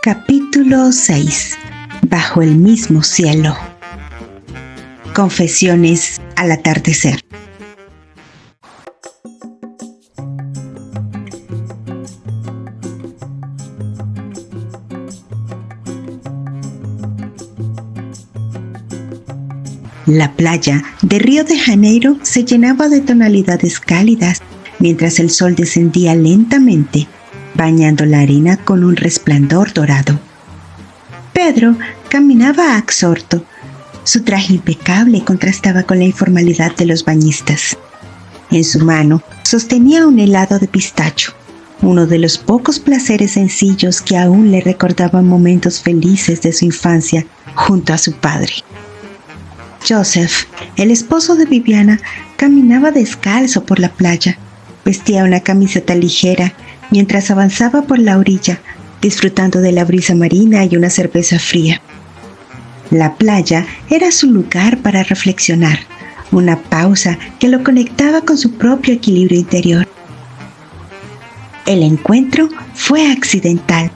Capítulo 6. Bajo el mismo cielo. Confesiones al atardecer. La playa de Río de Janeiro se llenaba de tonalidades cálidas mientras el sol descendía lentamente, bañando la arena con un resplandor dorado. Pedro caminaba absorto. Su traje impecable contrastaba con la informalidad de los bañistas. En su mano sostenía un helado de pistacho, uno de los pocos placeres sencillos que aún le recordaban momentos felices de su infancia junto a su padre. Joseph, el esposo de Viviana, caminaba descalzo por la playa. Vestía una camiseta ligera mientras avanzaba por la orilla, disfrutando de la brisa marina y una cerveza fría. La playa era su lugar para reflexionar, una pausa que lo conectaba con su propio equilibrio interior. El encuentro fue accidental.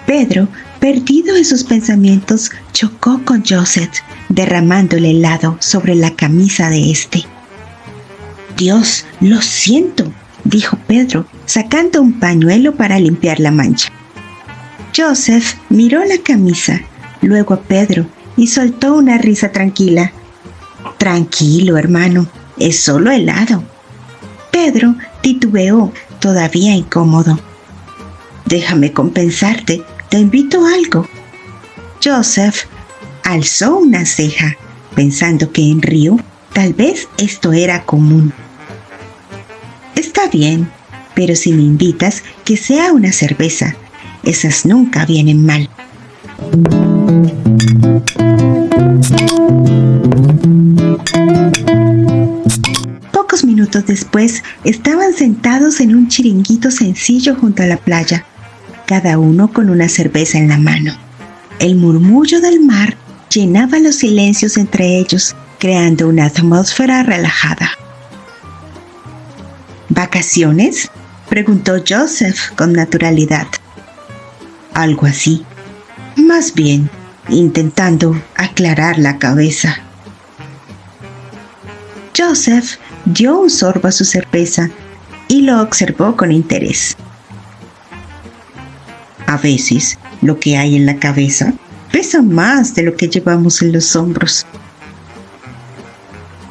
Pedro, perdido en sus pensamientos, chocó con Joseph, derramándole helado sobre la camisa de este. «Dios, lo siento», dijo Pedro, sacando un pañuelo para limpiar la mancha. Joseph miró la camisa, luego a Pedro, y soltó una risa tranquila. «Tranquilo, hermano, es solo helado». Pedro titubeó, todavía incómodo. «Déjame compensarte, te invito a algo». Joseph alzó una ceja, pensando que en Río tal vez esto era común. «Está bien, pero si me invitas, que sea una cerveza. Esas nunca vienen mal». Pocos minutos después, estaban sentados en un chiringuito sencillo junto a la playa, cada uno con una cerveza en la mano. El murmullo del mar llenaba los silencios entre ellos, creando una atmósfera relajada. «¿Vacaciones?», preguntó Joseph con naturalidad. «Algo así. Más bien, intentando aclarar la cabeza». Joseph dio un sorbo a su cerveza y lo observó con interés. «A veces, lo que hay en la cabeza pesa más de lo que llevamos en los hombros».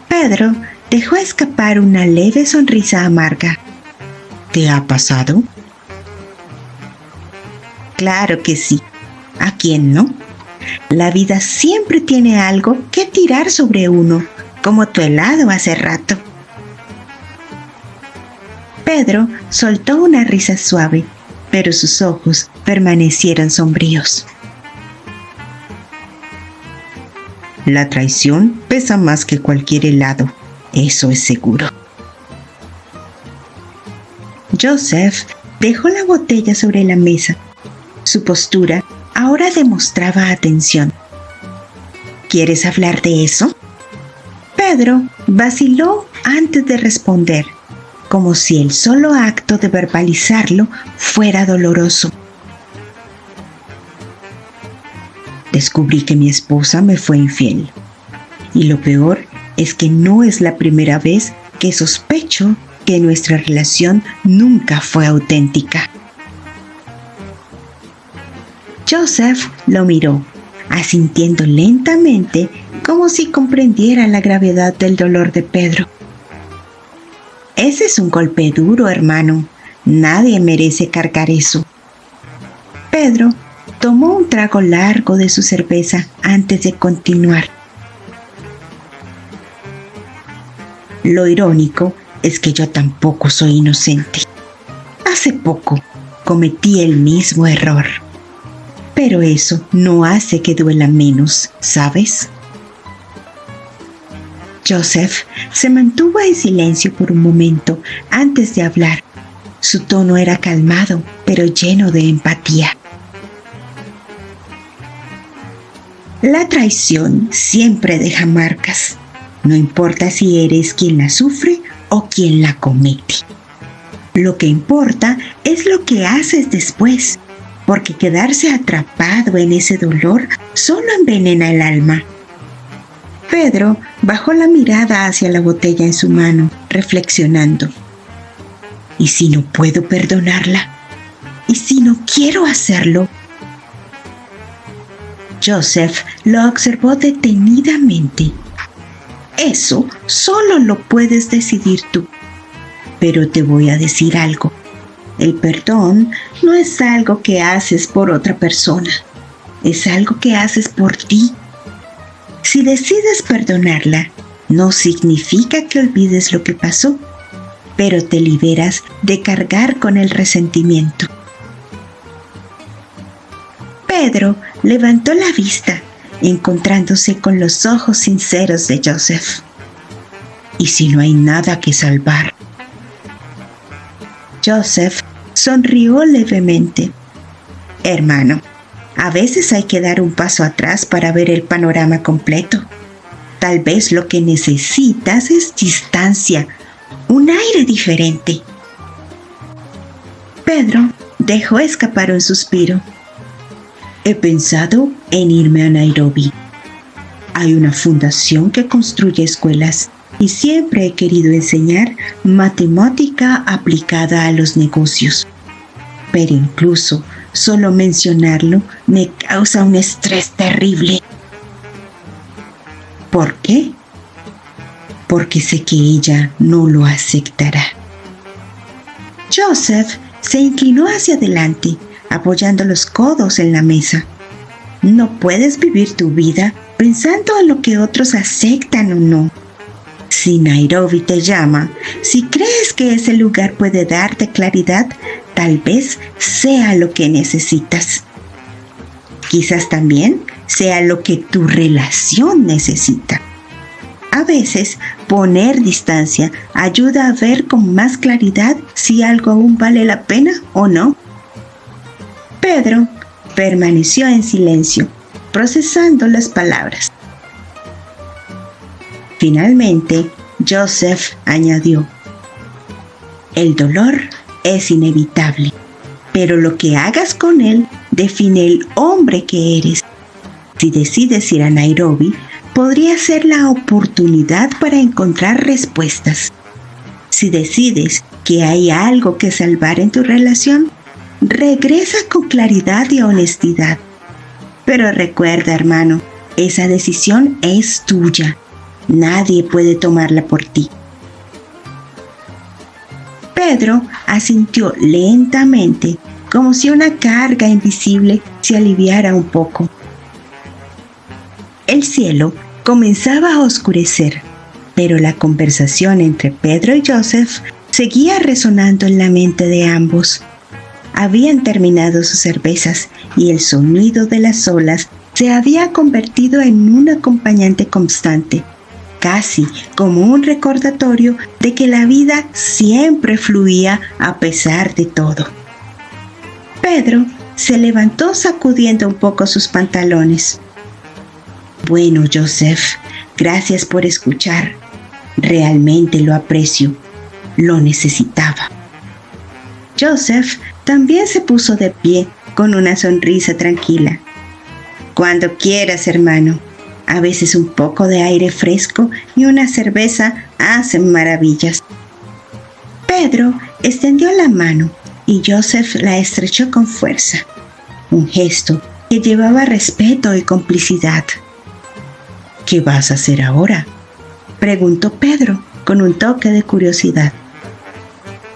Pedro dejó escapar una leve sonrisa amarga. «¿Te ha pasado?». «Claro que sí. ¿A quién no? La vida siempre tiene algo que tirar sobre uno, como tu helado hace rato». Pedro soltó una risa suave, pero sus ojos permanecieron sombríos. «La traición pesa más que cualquier helado, eso es seguro». Joseph dejó la botella sobre la mesa. Su postura ahora demostraba atención. «¿Quieres hablar de eso?». Pedro vaciló antes de responder, como si el solo acto de verbalizarlo fuera doloroso. «Descubrí que mi esposa me fue infiel. Y lo peor es que no es la primera vez que sospecho que nuestra relación nunca fue auténtica». Joseph lo miró, asintiendo lentamente como si comprendiera la gravedad del dolor de Pedro. «Ese es un golpe duro, hermano. Nadie merece cargar eso». Pedro tomó un trago largo de su cerveza antes de continuar. «Lo irónico es que yo tampoco soy inocente. Hace poco cometí el mismo error. Pero eso no hace que duela menos, ¿sabes?». Joseph se mantuvo en silencio por un momento antes de hablar. Su tono era calmado, pero lleno de empatía. «La traición siempre deja marcas. No importa si eres quien la sufre o quien la comete. Lo que importa es lo que haces después. porque quedarse atrapado en ese dolor solo envenena el alma. Pedro bajó la mirada hacia la botella en su mano, reflexionando. ¿Y si no puedo perdonarla? ¿Y si no quiero hacerlo? Joseph lo observó detenidamente. Eso solo lo puedes decidir tú. Pero te voy a decir algo. El perdón no es algo que haces por otra persona. Es algo que haces por ti. Si decides perdonarla, no significa que olvides lo que pasó, pero te liberas de cargar con el resentimiento. Pedro levantó la vista, encontrándose con los ojos sinceros de Joseph. ¿Y si no hay nada que salvar? Joseph sonrió levemente. Hermano, a veces hay que dar un paso atrás para ver el panorama completo. Tal vez lo que necesitas es distancia, un aire diferente. Pedro dejó escapar un suspiro. He pensado en irme a Nairobi. Hay una fundación que construye escuelas y siempre he querido enseñar matemática aplicada a los negocios. Pero incluso solo mencionarlo me causa un estrés terrible. ¿Por qué? Porque sé que ella no lo aceptará. Joseph se inclinó hacia adelante, apoyando los codos en la mesa. No puedes vivir tu vida pensando en lo que otros aceptan o no. Si Nairobi te llama, si crees que ese lugar puede darte claridad, tal vez sea lo que necesitas. Quizás también sea lo que tu relación necesita. A veces, poner distancia ayuda a ver con más claridad si algo aún vale la pena o no. Pedro permaneció en silencio, procesando las palabras. Finalmente, Joseph añadió: el dolor es inevitable, pero lo que hagas con él define el hombre que eres. Si decides ir a Nairobi, podría ser la oportunidad para encontrar respuestas. Si decides que hay algo que salvar en tu relación, regresa con claridad y honestidad. Pero recuerda, hermano, esa decisión es tuya. Nadie puede tomarla por ti. Pedro asintió lentamente, como si una carga invisible se aliviara un poco. El cielo comenzaba a oscurecer, pero la conversación entre Pedro y Joseph seguía resonando en la mente de ambos. Habían terminado sus cervezas y el sonido de las olas se había convertido en un acompañante constante, casi como un recordatorio de que la vida siempre fluía a pesar de todo. Pedro se levantó sacudiendo un poco sus pantalones. Bueno, Joseph, gracias por escuchar. Realmente lo aprecio. Lo necesitaba. Joseph también se puso de pie con una sonrisa tranquila. Cuando quieras, hermano. A veces un poco de aire fresco y una cerveza hacen maravillas. Pedro extendió la mano y Joseph la estrechó con fuerza. Un gesto que llevaba respeto y complicidad. ¿Qué vas a hacer ahora?, preguntó Pedro con un toque de curiosidad.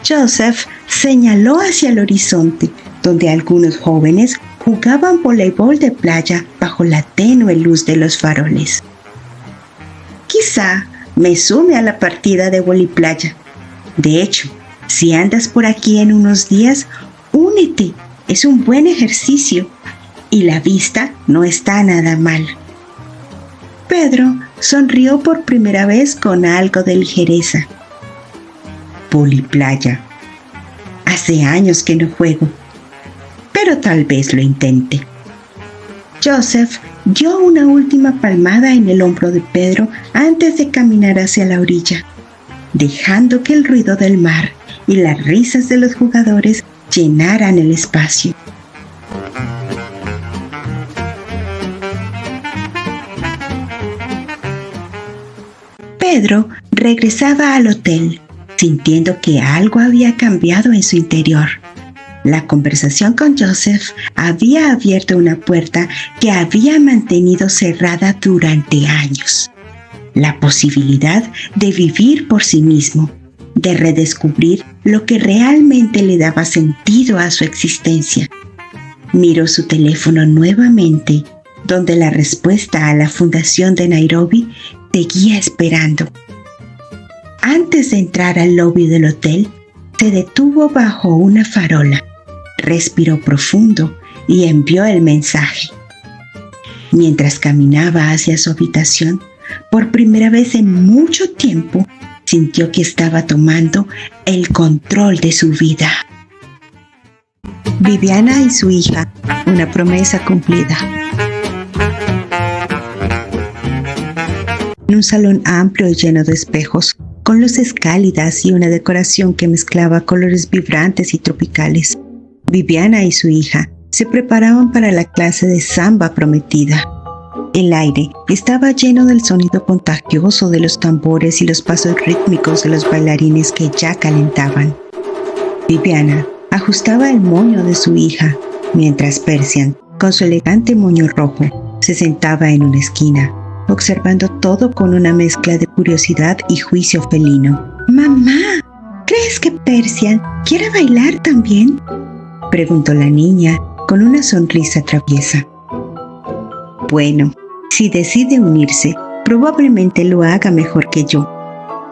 Joseph señaló hacia el horizonte, donde algunos jóvenes jugaban voleibol de playa bajo la tenue luz de los faroles. Quizá me sume a la partida de voliplaya. De hecho, si andas por aquí en unos días, únete. Es un buen ejercicio y la vista no está nada mal. Pedro sonrió por primera vez con algo de ligereza. Voliplaya. Hace años que no juego, pero tal vez lo intente. Joseph dio una última palmada en el hombro de Pedro antes de caminar hacia la orilla, dejando que el ruido del mar y las risas de los jugadores llenaran el espacio. Pedro regresaba al hotel, sintiendo que algo había cambiado en su interior. La conversación con Joseph había abierto una puerta que había mantenido cerrada durante años. La posibilidad de vivir por sí mismo, de redescubrir lo que realmente le daba sentido a su existencia. Miró su teléfono nuevamente, donde la respuesta a la fundación de Nairobi seguía esperando. Antes de entrar al lobby del hotel, se detuvo bajo una farola, respiró profundo y envió el mensaje. Mientras caminaba hacia su habitación, por primera vez en mucho tiempo, sintió que estaba tomando el control de su vida. Viviana y su hija, una promesa cumplida. En un salón amplio y lleno de espejos, con luces cálidas y una decoración que mezclaba colores vibrantes y tropicales, Viviana y su hija se preparaban para la clase de samba prometida. El aire estaba lleno del sonido contagioso de los tambores y los pasos rítmicos de los bailarines que ya calentaban. Viviana ajustaba el moño de su hija, mientras Persian, con su elegante moño rojo, se sentaba en una esquina, observando todo con una mezcla de curiosidad y juicio felino. «Mamá, ¿crees que Persian quiere bailar también?», preguntó la niña con una sonrisa traviesa. «Bueno, si decide unirse, probablemente lo haga mejor que yo»,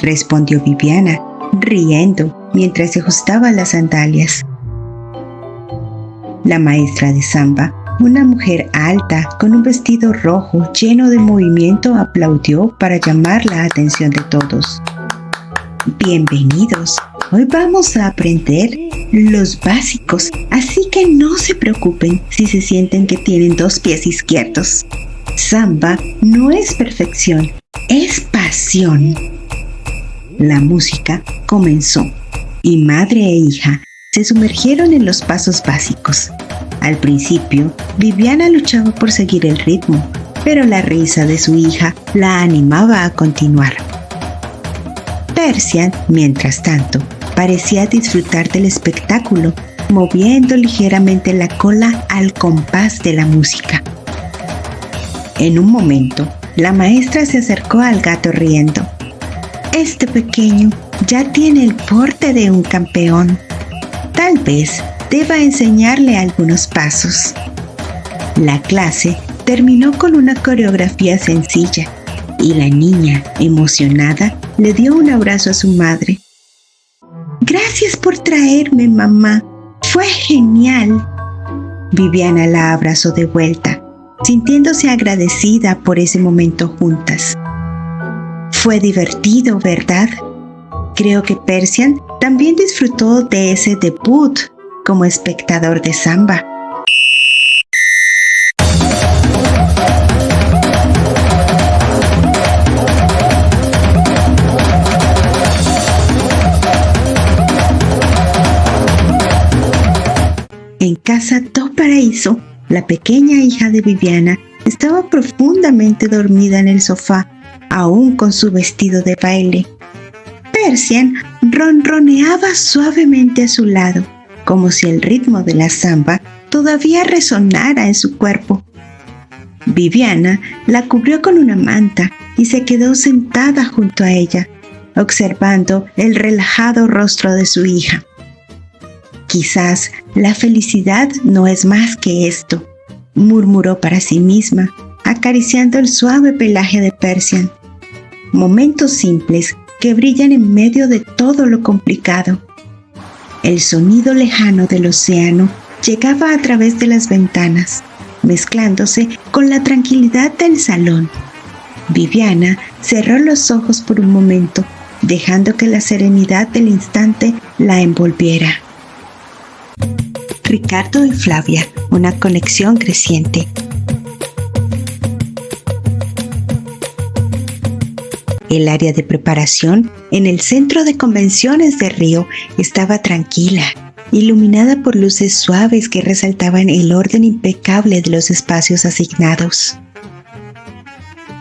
respondió Viviana, riendo mientras se ajustaba las sandalias. La maestra de samba, una mujer alta con un vestido rojo lleno de movimiento, aplaudió para llamar la atención de todos. «Bienvenidos, hoy vamos a aprender los básicos, así que no se preocupen si se sienten que tienen 2 pies izquierdos. Samba no es perfección, es pasión». La música comenzó y madre e hija se sumergieron en los pasos básicos. Al principio, Viviana luchaba por seguir el ritmo, pero la risa de su hija la animaba a continuar. Persian, mientras tanto, parecía disfrutar del espectáculo, moviendo ligeramente la cola al compás de la música. En un momento, la maestra se acercó al gato riendo. «Este pequeño ya tiene el porte de un campeón. Tal vez deba enseñarle algunos pasos». La clase terminó con una coreografía sencilla y la niña, emocionada, le dio un abrazo a su madre. «Gracias por traerme, mamá. Fue genial». Viviana la abrazó de vuelta, sintiéndose agradecida por ese momento juntas. «Fue divertido, ¿verdad? Creo que Persian también disfrutó de ese debut como espectador de samba». En casa do Paraíso, la pequeña hija de Viviana estaba profundamente dormida en el sofá, aún con su vestido de baile. Persian ronroneaba suavemente a su lado, como si el ritmo de la samba todavía resonara en su cuerpo. Viviana la cubrió con una manta y se quedó sentada junto a ella, observando el relajado rostro de su hija. «Quizás la felicidad no es más que esto», murmuró para sí misma, acariciando el suave pelaje de Persian. Momentos simples que brillan en medio de todo lo complicado. El sonido lejano del océano llegaba a través de las ventanas, mezclándose con la tranquilidad del salón. Viviana cerró los ojos por un momento, dejando que la serenidad del instante la envolviera. Ricardo y Flavia, una conexión creciente. El área de preparación en el centro de convenciones de Río estaba tranquila, iluminada por luces suaves que resaltaban el orden impecable de los espacios asignados.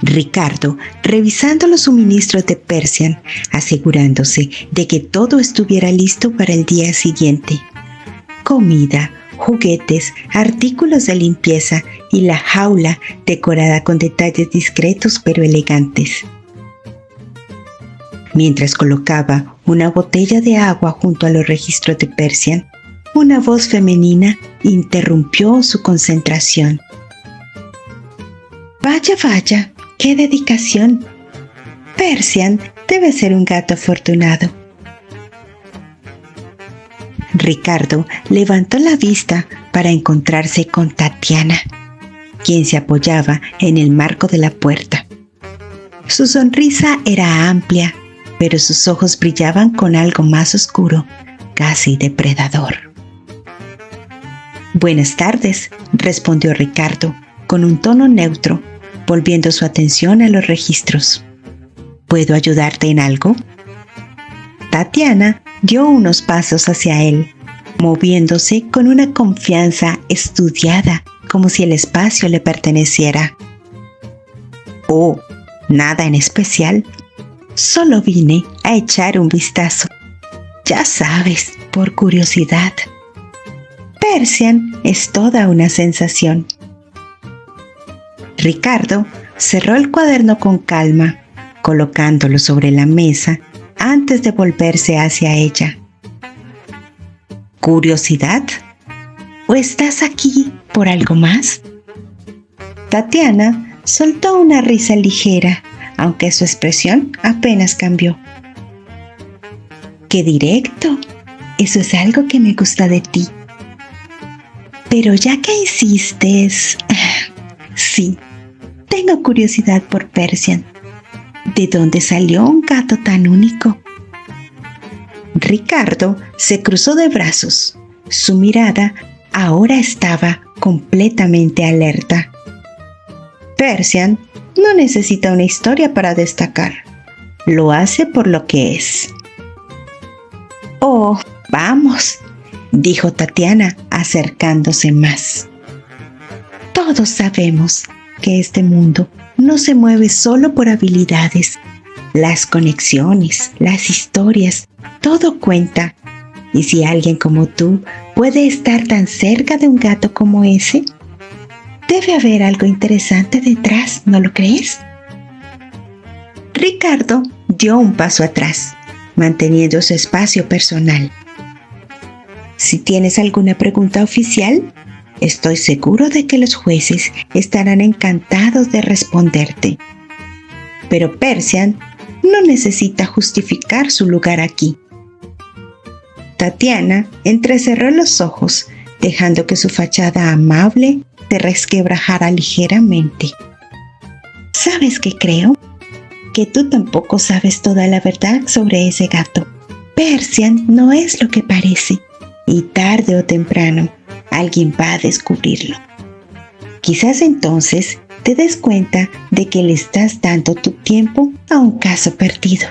Ricardo, revisando los suministros de Persian, asegurándose de que todo estuviera listo para el día siguiente. Comida, juguetes, artículos de limpieza y la jaula decorada con detalles discretos pero elegantes. Mientras colocaba una botella de agua junto a los registros de Persian, una voz femenina interrumpió su concentración. Vaya, vaya, qué dedicación. Persian debe ser un gato afortunado. Ricardo levantó la vista para encontrarse con Tatiana, quien se apoyaba en el marco de la puerta. Su sonrisa era amplia, pero sus ojos brillaban con algo más oscuro, casi depredador. Buenas tardes, respondió Ricardo, con un tono neutro, volviendo su atención a los registros. ¿Puedo ayudarte en algo? Tatiana dio unos pasos hacia él, moviéndose con una confianza estudiada, como si el espacio le perteneciera. Oh, nada en especial. Solo vine a echar un vistazo. Ya sabes, por curiosidad. Persian es toda una sensación. Ricardo cerró el cuaderno con calma, colocándolo sobre la mesa antes de volverse hacia ella. ¿Curiosidad? ¿O estás aquí por algo más? Tatiana soltó una risa ligera, aunque su expresión apenas cambió. ¡Qué directo! Eso es algo que me gusta de ti. Pero ya que insistes, sí, tengo curiosidad por Persian. ¿De dónde salió un gato tan único? Ricardo se cruzó de brazos. Su mirada ahora estaba completamente alerta. Persian no necesita una historia para destacar. Lo hace por lo que es. Oh, vamos, dijo Tatiana, acercándose más. Todos sabemos que este mundo no se mueve solo por habilidades. Las conexiones, las historias, todo cuenta. Y si alguien como tú puede estar tan cerca de un gato como ese, debe haber algo interesante detrás, ¿no lo crees? Ricardo dio un paso atrás, manteniendo su espacio personal. Si tienes alguna pregunta oficial, estoy seguro de que los jueces estarán encantados de responderte. Pero Persian no necesita justificar su lugar aquí. Tatiana entrecerró los ojos, dejando que su fachada amable se resquebrajara ligeramente. ¿Sabes qué creo? Que tú tampoco sabes toda la verdad sobre ese gato. Persian no es lo que parece, y tarde o temprano alguien va a descubrirlo. Quizás entonces te des cuenta de que le estás dando tu tiempo a un caso perdido.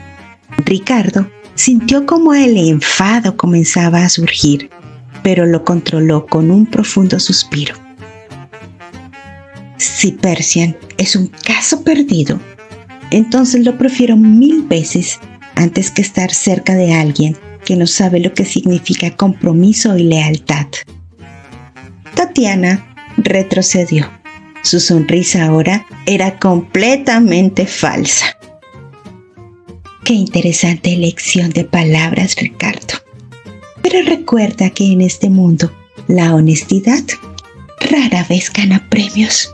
Ricardo sintió como el enfado comenzaba a surgir, pero lo controló con un profundo suspiro. Si Persian es un caso perdido, entonces lo prefiero 1000 veces antes que estar cerca de alguien que no sabe lo que significa compromiso y lealtad. Tatiana retrocedió. Su sonrisa ahora era completamente falsa. Qué interesante elección de palabras, Ricardo. Pero recuerda que en este mundo la honestidad rara vez gana premios.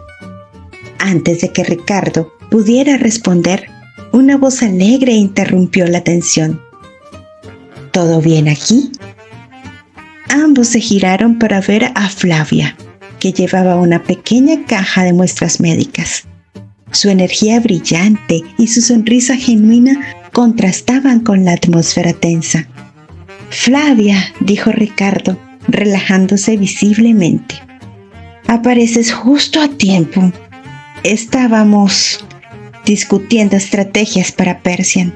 Antes de que Ricardo pudiera responder, una voz alegre interrumpió la tensión. ¿Todo bien aquí? Ambos se giraron para ver a Flavia, que llevaba una pequeña caja de muestras médicas. Su energía brillante y su sonrisa genuina contrastaban con la atmósfera tensa. Flavia, dijo Ricardo, relajándose visiblemente. Apareces justo a tiempo. Estábamos discutiendo estrategias para Persian.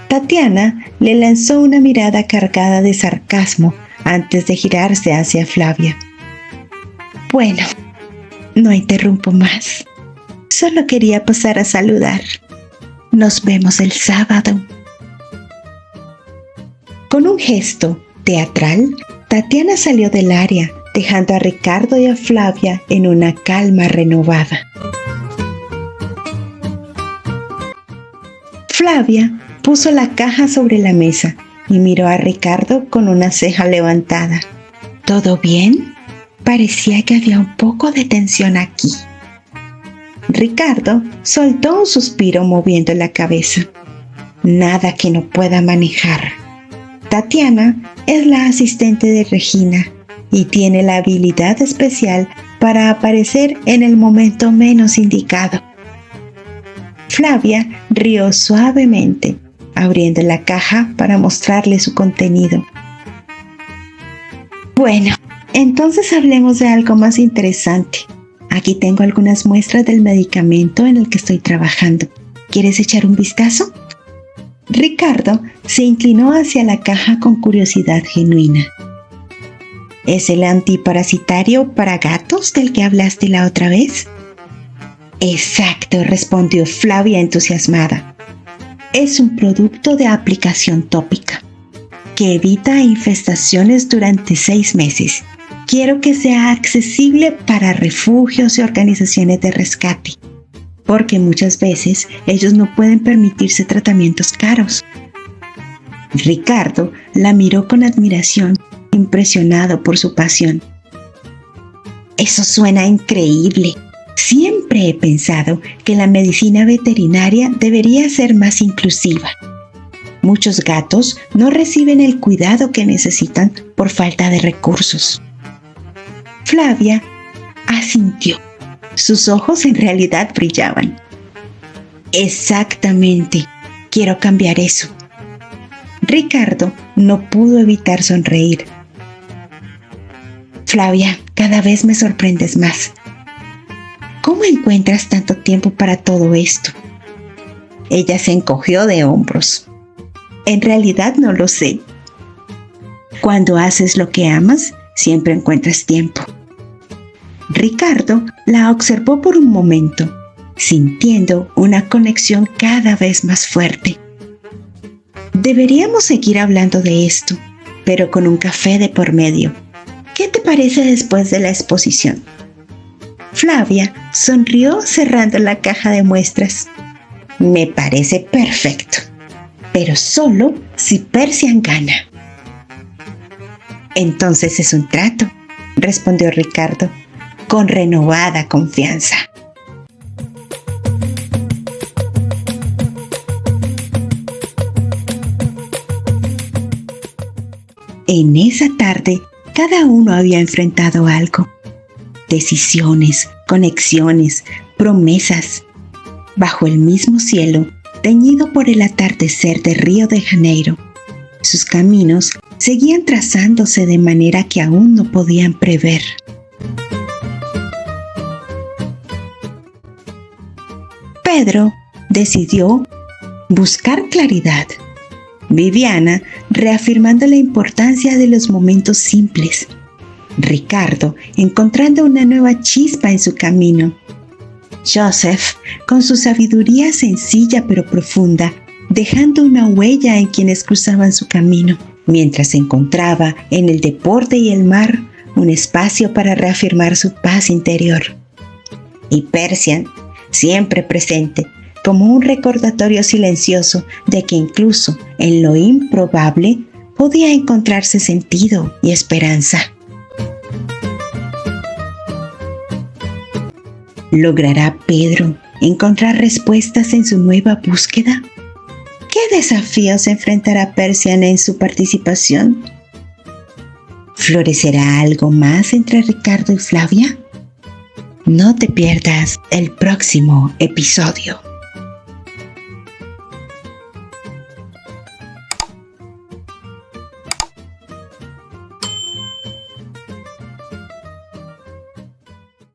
Tatiana le lanzó una mirada cargada de sarcasmo antes de girarse hacia Flavia. Bueno, no interrumpo más. Solo quería pasar a saludar. Nos vemos el sábado. Con un gesto teatral, Tatiana salió del área, dejando a Ricardo y a Flavia en una calma renovada. Flavia puso la caja sobre la mesa y miró a Ricardo con una ceja levantada. ¿Todo bien? Parecía que había un poco de tensión aquí. Ricardo soltó un suspiro moviendo la cabeza. Nada que no pueda manejar. Tatiana es la asistente de Regina y tiene la habilidad especial para aparecer en el momento menos indicado. Flavia rió suavemente, abriendo la caja para mostrarle su contenido. Bueno, entonces hablemos de algo más interesante. Aquí tengo algunas muestras del medicamento en el que estoy trabajando. ¿Quieres echar un vistazo? Ricardo se inclinó hacia la caja con curiosidad genuina. ¿Es el antiparasitario para gatos del que hablaste la otra vez? Exacto, respondió Flavia entusiasmada. Es un producto de aplicación tópica que evita infestaciones durante 6 meses. Quiero que sea accesible para refugios y organizaciones de rescate, porque muchas veces ellos no pueden permitirse tratamientos caros. Ricardo la miró con admiración, impresionado por su pasión. Eso suena increíble. Siempre he pensado que la medicina veterinaria debería ser más inclusiva. Muchos gatos no reciben el cuidado que necesitan por falta de recursos. Flavia asintió. Sus ojos en realidad brillaban. Exactamente, quiero cambiar eso. Ricardo no pudo evitar sonreír. Flavia, cada vez me sorprendes más. ¿Cómo encuentras tanto tiempo para todo esto? Ella se encogió de hombros. En realidad no lo sé. Cuando haces lo que amas, siempre encuentras tiempo. Ricardo la observó por un momento, sintiendo una conexión cada vez más fuerte. Deberíamos seguir hablando de esto, pero con un café de por medio. ¿Qué te parece después de la exposición? Flavia sonrió cerrando la caja de muestras. Me parece perfecto, pero solo si Persian gana. Entonces es un trato, respondió Ricardo, con renovada confianza. En esa tarde, cada uno había enfrentado algo. Decisiones, conexiones, promesas. Bajo el mismo cielo, teñido por el atardecer de Río de Janeiro, sus caminos seguían trazándose de manera que aún no podían prever. Pedro decidió buscar claridad. Viviana reafirmando la importancia de los momentos simples. Ricardo encontrando una nueva chispa en su camino. Joseph con su sabiduría sencilla pero profunda, dejando una huella en quienes cruzaban su camino, mientras encontraba en el deporte y el mar un espacio para reafirmar su paz interior. Y Persian, siempre presente, como un recordatorio silencioso de que incluso en lo improbable podía encontrarse sentido y esperanza. ¿Logrará Pedro encontrar respuestas en su nueva búsqueda? ¿Qué desafíos enfrentará Persian en su participación? ¿Florecerá algo más entre Ricardo y Flavia? No te pierdas el próximo episodio.